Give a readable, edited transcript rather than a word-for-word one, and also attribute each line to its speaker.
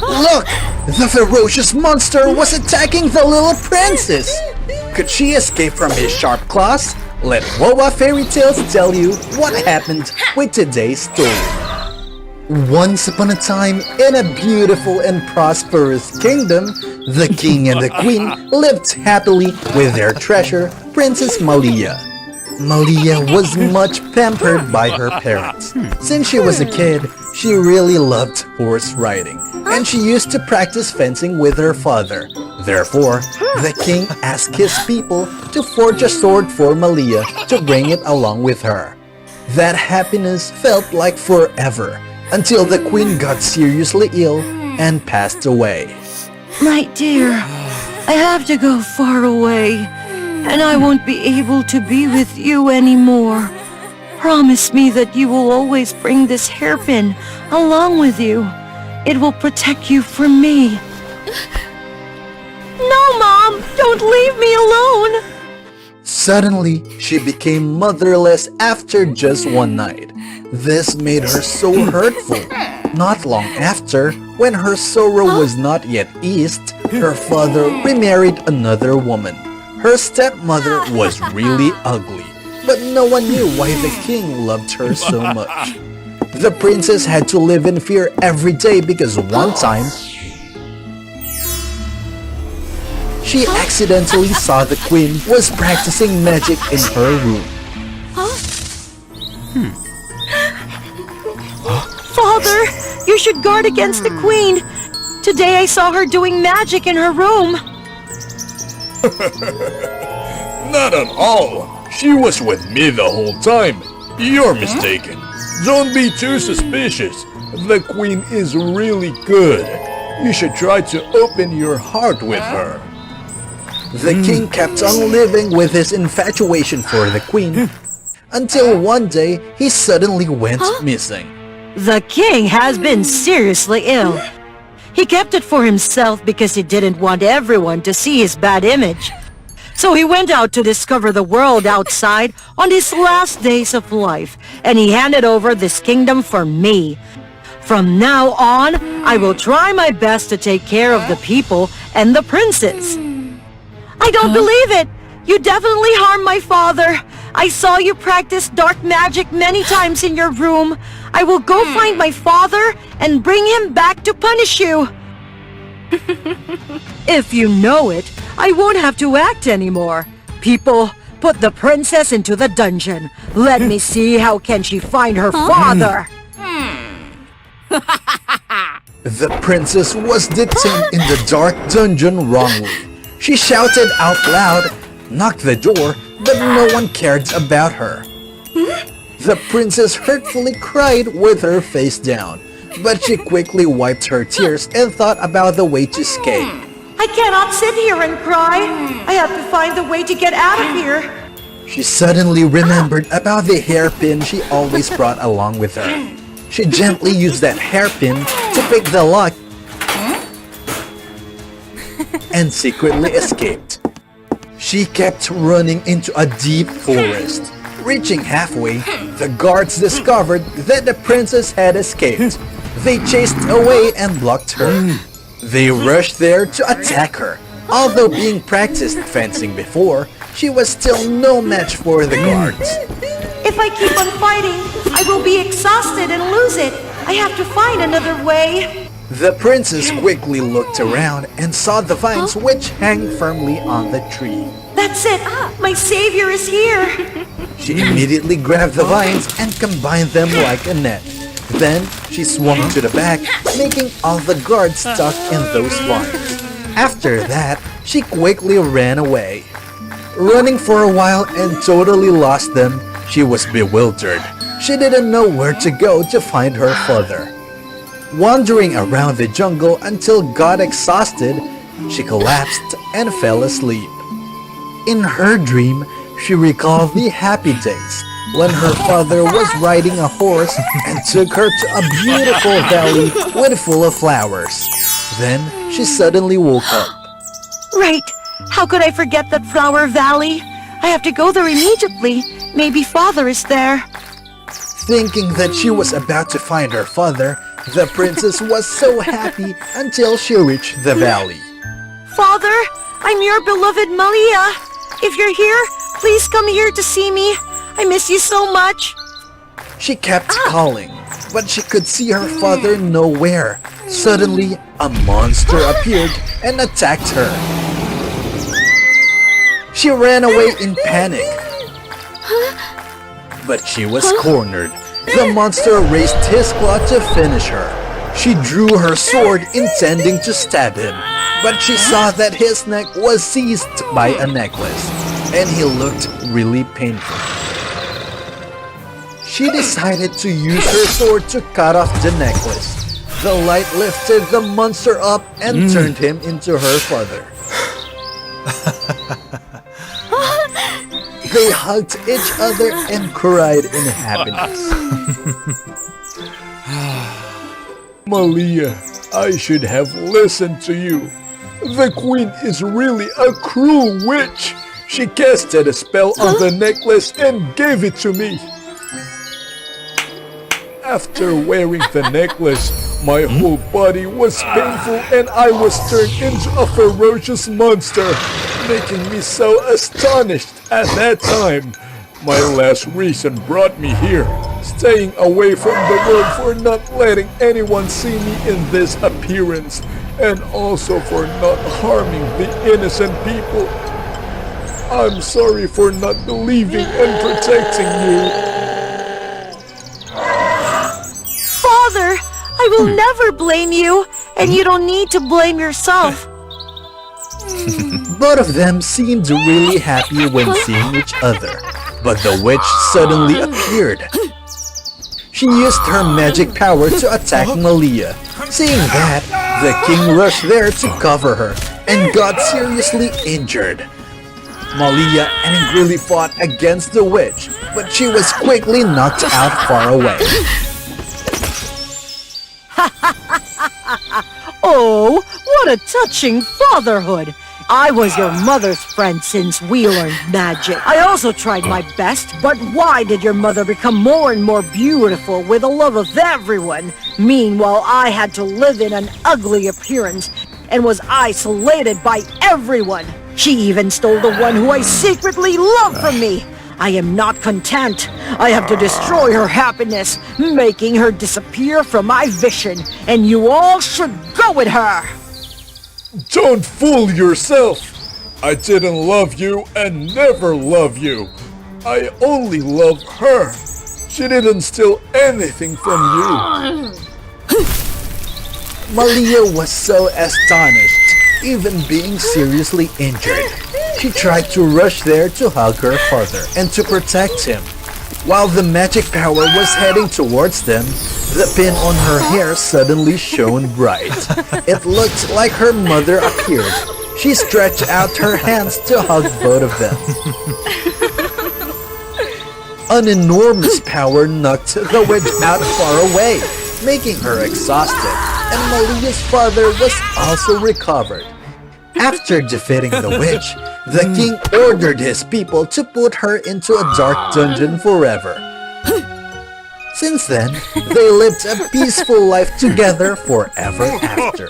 Speaker 1: Look! The ferocious monster was attacking the little princess! Could she escape from his sharp claws? Let Wowa Fairy Tales tell you what happened with today's story. Once upon a time, in a beautiful and prosperous kingdom, the king and the queen lived happily with their treasure, Princess Malia. Malia was much pampered by her parents. Since she was a kid, she really loved horse riding, and she used to practice fencing with her father. Therefore, the king asked his people to forge a sword for Malia to bring it along with her. That happiness felt like forever, until the queen got seriously ill and passed away.
Speaker 2: My dear, I have to go far away, and I won't be able to be with you anymore. Promise me that you will always bring this hairpin along with you. It will protect you from me. No, Mom! Don't leave me alone!
Speaker 1: Suddenly, she became motherless after just one night. This made her so hurtful. Not long after, when her sorrow was not yet eased, her father remarried another woman. Her stepmother was really ugly, but no one knew why the king loved her so much. The princess had to live in fear every day because one time, she accidentally saw the queen was practicing magic in her room.
Speaker 2: Father, you should guard against the queen. Today I saw her doing magic in her room.
Speaker 3: Not at all. She was with me the whole time. You're mistaken. Don't be too suspicious. The queen is really good. You should try to open your heart with her.
Speaker 1: The king kept on living with his infatuation for the queen until one day he suddenly went missing.
Speaker 2: The king has been seriously ill. He kept it for himself because he didn't want everyone to see his bad image. So he went out to discover the world outside on his last days of life, and he handed over this kingdom for me. From now on, I will try my best to take care of the people and the princess. I don't believe it! You definitely harmed my father. I saw you practice dark magic many times in your room. I will go find my father and bring him back to punish you. If you know it, I won't have to act anymore. People, put the princess into the dungeon. Let me see how can she find her father.
Speaker 1: The princess was detained in the dark dungeon wrongly. She shouted out loud, knocked the door, but no one cared about her. The princess hurtfully cried with her face down, but she quickly wiped her tears and thought about the way to escape.
Speaker 2: I cannot sit here and cry. I have to find the way to get out of here.
Speaker 1: She suddenly remembered about the hairpin she always brought along with her. She gently used that hairpin to pick the lock and secretly escaped. She kept running into a deep forest. Reaching halfway, the guards discovered that the princess had escaped. They chased away and blocked her. They rushed there to attack her. Although being practiced fencing before, she was still no match for the guards.
Speaker 2: If I keep on fighting, I will be exhausted and lose it. I have to find another way.
Speaker 1: The princess quickly looked around and saw the vines which hang firmly on the tree.
Speaker 2: That's it! My savior is here!
Speaker 1: She immediately grabbed the vines and combined them like a net. Then she swung to the back, making all the guards stuck in those vines. After that, she quickly ran away. Running for a while and totally lost them, she was bewildered. She didn't know where to go to find her father. Wandering around the jungle until got exhausted, she collapsed and fell asleep. In her dream, she recalled the happy days when her father was riding a horse and took her to a beautiful valley with full of flowers. Then she suddenly woke up.
Speaker 2: Right! How could I forget that flower valley? I have to go there immediately. Maybe father is there.
Speaker 1: Thinking that she was about to find her father, The princess was so happy until she reached the valley.
Speaker 2: Father, I'm your beloved Malia. If you're here, please come here to see me. I miss you so much.
Speaker 1: She kept calling, but she could see her father nowhere. Suddenly, a monster appeared and attacked her. She ran away in panic. But she was cornered. The monster raised his claw to finish her. She drew her sword intending to stab him, but she saw that his neck was seized by a necklace, and he looked really painful. She decided to use her sword to cut off the necklace. The light lifted the monster up and turned him into her father. They hugged each other and cried in happiness.
Speaker 3: Malia, I should have listened to you. The queen is really a cruel witch. She casted a spell on the necklace and gave it to me. After wearing the necklace, my whole body was painful and I was turned into a ferocious monster, making me so astonished at that time. My last reason brought me here, staying away from the world for not letting anyone see me in this appearance, and also for not harming the innocent people. I'm sorry for not believing and protecting you.
Speaker 2: Father, I will never blame you, and you don't need to blame yourself.
Speaker 1: Both of them seemed really happy when seeing each other, but the witch suddenly appeared. She used her magic power to attack Malia. Seeing that, the king rushed there to cover her and got seriously injured. Malia angrily fought against the witch, but she was quickly knocked out far away.
Speaker 2: Oh, what a touching fatherhood! I was your mother's friend since we learned magic. I also tried my best, but why did your mother become more and more beautiful with the love of everyone? Meanwhile, I had to live in an ugly appearance and was isolated by everyone. She even stole the one who I secretly loved from me. I am not content. I have to destroy her happiness, making her disappear from my vision, and you all should go with her.
Speaker 3: Don't fool yourself! I didn't love you and never love you. I only love her. She didn't steal anything from you.
Speaker 1: Malia was so astonished, even being seriously injured. She tried to rush there to hug her father and to protect him. While the magic power was heading towards them, the pin on her hair suddenly shone bright. It looked like her mother appeared. She stretched out her hands to hug both of them. An enormous power knocked the witch out far away, making her exhausted, and Malia's father was also recovered. After defeating the witch, the king ordered his people to put her into a dark dungeon forever. Since then, they lived a peaceful life together forever after.